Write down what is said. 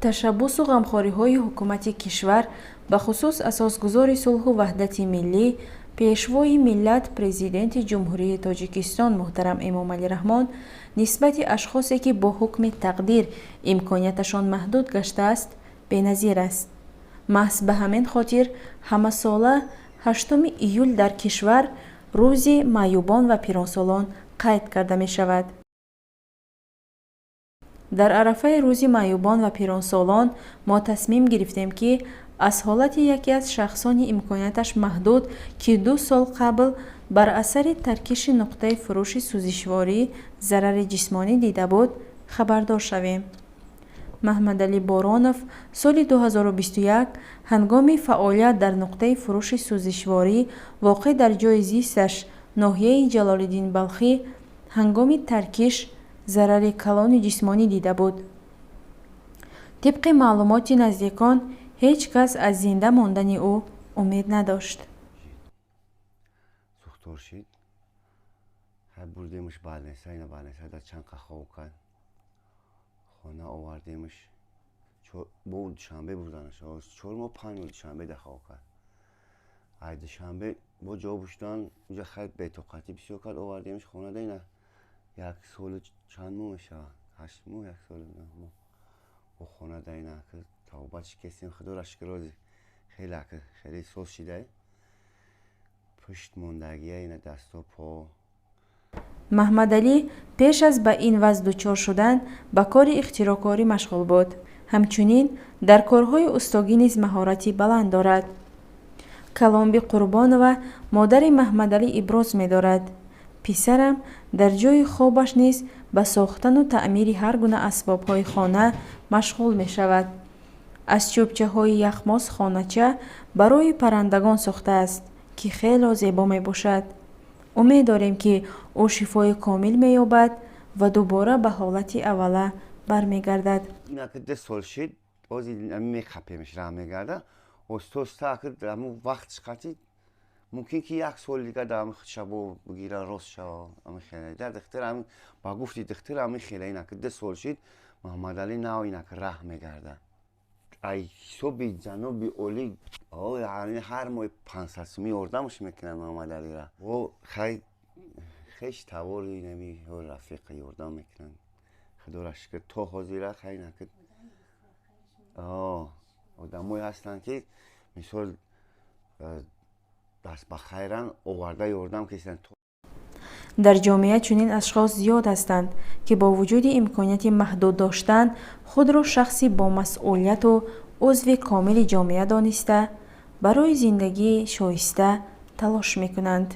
تشبث و غمخوری‌های حکومت کشور به خصوص اساسگزار صلح و وحدت ملی پیشوای ملت پرزیدنت جمهوری تاجیکستان محترم امامعلی رحمان نسبت اشخاصی که با حکم تقدیر امکانیتشان محدود گشته است بی‌نظیر است. محض به همین خاطر همه ساله 8 ایول در کشور روز معیوبان و پیرانسالان قید کرده می شود. در عرفه روز معیوبان و پیرانسالان ما تصمیم گرفتیم که از حالت یکی از شخصان امکانیتش محدود که 2 سال قبل بر اثر ترکش نقطه فروش سوزشواری ضرر جسمانی دیده بود خبردار شویم. محمدعلی بارانов سال 2021 هنگام فعالیت در نقطه فروش سوزشواری واقع در جای زیستش ناحیه جلال‌الدین بلخی هنگام ترکش ضرر کلان جسمانی دیده بود. طبق معلومات نزدیکان هیچ کس از زنده ماندن او امید نداشت. سوختار شد. بردیمش بالنسا اینا بالنسا در چند قخواه کن. خانه آوردیمش. با دوشنبه بردنش. 4 ماه 5 ماه دوشنبه دخواه کن. ای دوشنبه با جا بشتن اونجا خیلی بی‌طاقتی بسیار کرد آوردیمش خانه دینا. 1 سال چند ماه میشه؟ 8 ماه 1 سال نه. با خانه دینا که توبهش کسیم خدا را شکر روزی خیلی سوز شده. پشت ماندگی این دست و پا. محمدعلی پیش از به این وضع دچار شدن به کار اختراعکاری مشغول بود. همچنین در کارهای استاگی نیز مهارتی بلند دارد. کلامبی قربانова مادر محمدعلی ابراز می دارد. پسرم در جای خوابش نیز به ساختن و تعمیر هر گونه اسباب‌های خانه مشغول می شود. از چوبچه‌های یخماس خانه‌چه برای پرندگان ساخته است که خیلی زیبا می باشد. امید داریم که او شفای کامل می یابد و دوباره به حالت اوله برمیگردد. اینا که 2 سال شد بازی میخپیمش راه میگرده. استوستا که در وقت شکتی ممکن که 1 سال دیگه در شبو بگیره راست شو خیلی در دختر هم با گفتی دختر هم خیلی اینا که 2 سال شد محمدعلی نه اینا که راه میگرده. ای صبح جنوب اولی یعنی هر ماه 500 سومی اردمش میکنه محمدعلی را و خیش تواری نمی رفیق یاردم میکنن خدا را شکر تو حاضره خیلی نکد آدمایی هستن که مثال دست بخیرن آورده یاردم کشیدن. در جامعه چنین اشخاص زیاد هستند که با وجود امکانیت محدود داشتن خود را شخصی با مسئولیت و عضو کامل جامعه دانسته برای زندگی شایسته تلاش میکنند.